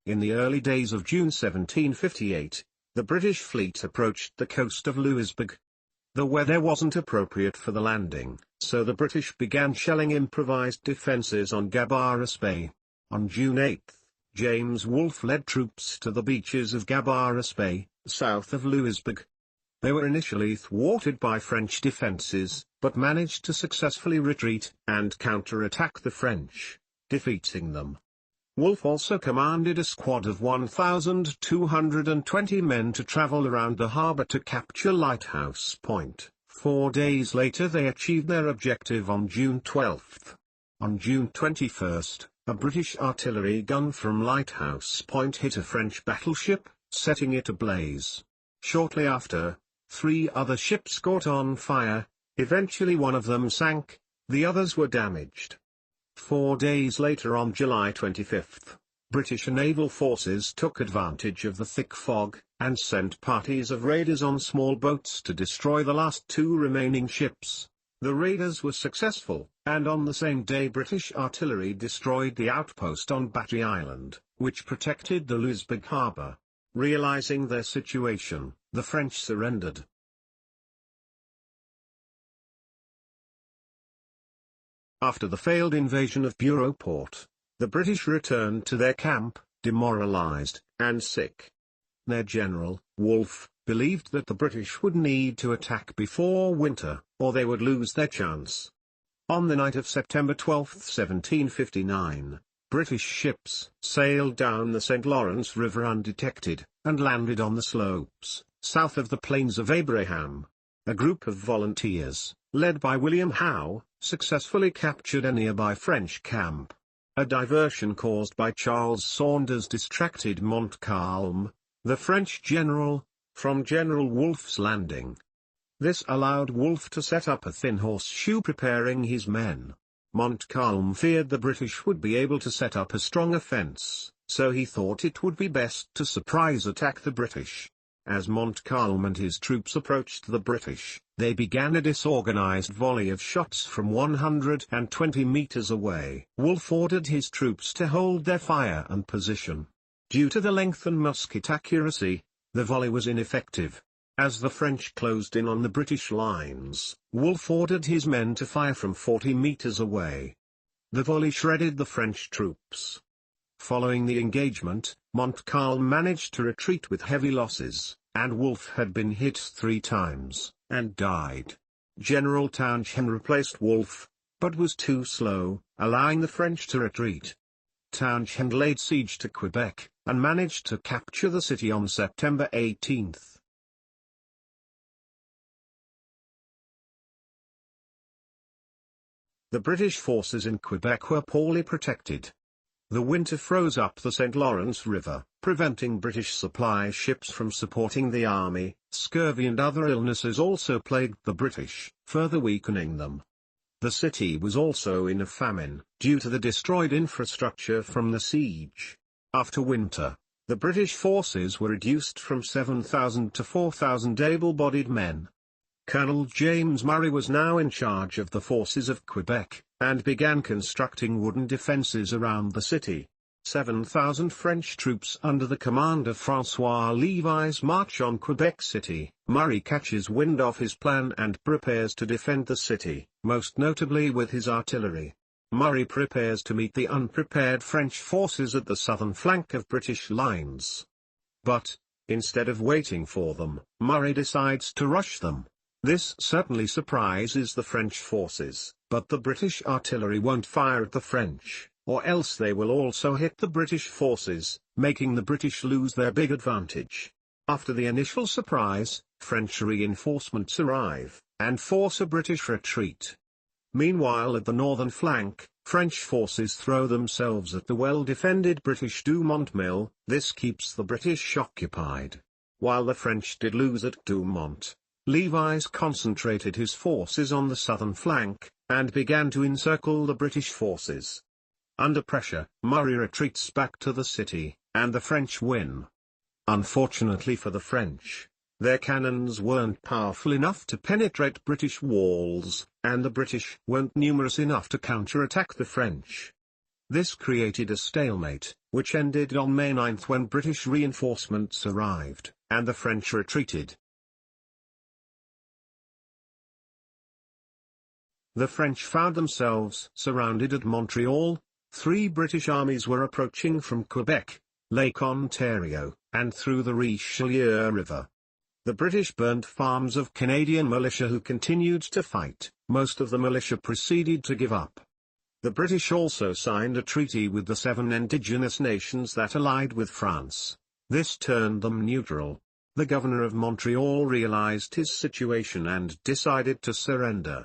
In the early days of June 1758, the British fleet approached the coast of Louisbourg. The weather wasn't appropriate for the landing, so the British began shelling improvised defences on Gabarus Bay. On June 8, James Wolfe led troops to the beaches of Gabarus Bay, south of Louisbourg. They were initially thwarted by French defences, but managed to successfully retreat and counter-attack the French, defeating them. Wolfe also commanded a squad of 1,220 men to travel around the harbour to capture Lighthouse Point. 4 days later they achieved their objective on June 12. On June 21, a British artillery gun from Lighthouse Point hit a French battleship, setting it ablaze. Shortly after, 3 other ships caught on fire. Eventually one of them sank, the others were damaged. 4 days later on July 25, British naval forces took advantage of the thick fog, and sent parties of raiders on small boats to destroy the last 2 remaining ships. The raiders were successful, and on the same day British artillery destroyed the outpost on Battery Island, which protected the Louisbourg harbour. Realizing their situation, the French surrendered. After the failed invasion of Beauport, the British returned to their camp, demoralized and sick. Their general, Wolfe, believed that the British would need to attack before winter, or they would lose their chance. On the night of September 12, 1759, British ships sailed down the St. Lawrence River undetected, and landed on the slopes, south of the Plains of Abraham. A group of volunteers, led by William Howe, successfully captured a nearby French camp. A diversion caused by Charles Saunders distracted Montcalm, the French general, from General Wolfe's landing. This allowed Wolfe to set up a thin horseshoe preparing his men. Montcalm feared the British would be able to set up a strong offence, so he thought it would be best to surprise attack the British. As Montcalm and his troops approached the British, they began a disorganized volley of shots from 120 meters away. Wolfe ordered his troops to hold their fire and position. Due to the length and musket accuracy, the volley was ineffective. As the French closed in on the British lines, Wolfe ordered his men to fire from 40 meters away. The volley shredded the French troops. Following the engagement, Montcalm managed to retreat with heavy losses, and Wolfe had been hit 3 times, and died. General Townshend replaced Wolfe, but was too slow, allowing the French to retreat. Townshend laid siege to Quebec, and managed to capture the city on September 18. The British forces in Quebec were poorly protected. The winter froze up the St. Lawrence River, preventing British supply ships from supporting the army. Scurvy and other illnesses also plagued the British, further weakening them. The city was also in a famine, due to the destroyed infrastructure from the siege. After winter, the British forces were reduced from 7,000 to 4,000 able-bodied men. Colonel James Murray was now in charge of the forces of Quebec, and began constructing wooden defences around the city. 7,000 French troops under the command of François Levis march on Quebec City. Murray catches wind of his plan and prepares to defend the city, most notably with his artillery. Murray prepares to meet the unprepared French forces at the southern flank of British lines. But, instead of waiting for them, Murray decides to rush them. This certainly surprises the French forces, but the British artillery won't fire at the French, or else they will also hit the British forces, making the British lose their big advantage. After the initial surprise, French reinforcements arrive, and force a British retreat. Meanwhile at the northern flank, French forces throw themselves at the well-defended British Dumont Mill. This keeps the British occupied. While the French did lose at Dumont, Levis concentrated his forces on the southern flank, and began to encircle the British forces. Under pressure, Murray retreats back to the city, and the French win. Unfortunately for the French, their cannons weren't powerful enough to penetrate British walls, and the British weren't numerous enough to counterattack the French. This created a stalemate, which ended on May 9 when British reinforcements arrived, and the French retreated. The French found themselves surrounded at Montreal. 3 British armies were approaching from Quebec, Lake Ontario, and through the Richelieu River. The British burned farms of Canadian militia who continued to fight. Most of the militia proceeded to give up. The British also signed a treaty with the 7 indigenous nations that allied with France. This turned them neutral. The governor of Montreal realized his situation and decided to surrender.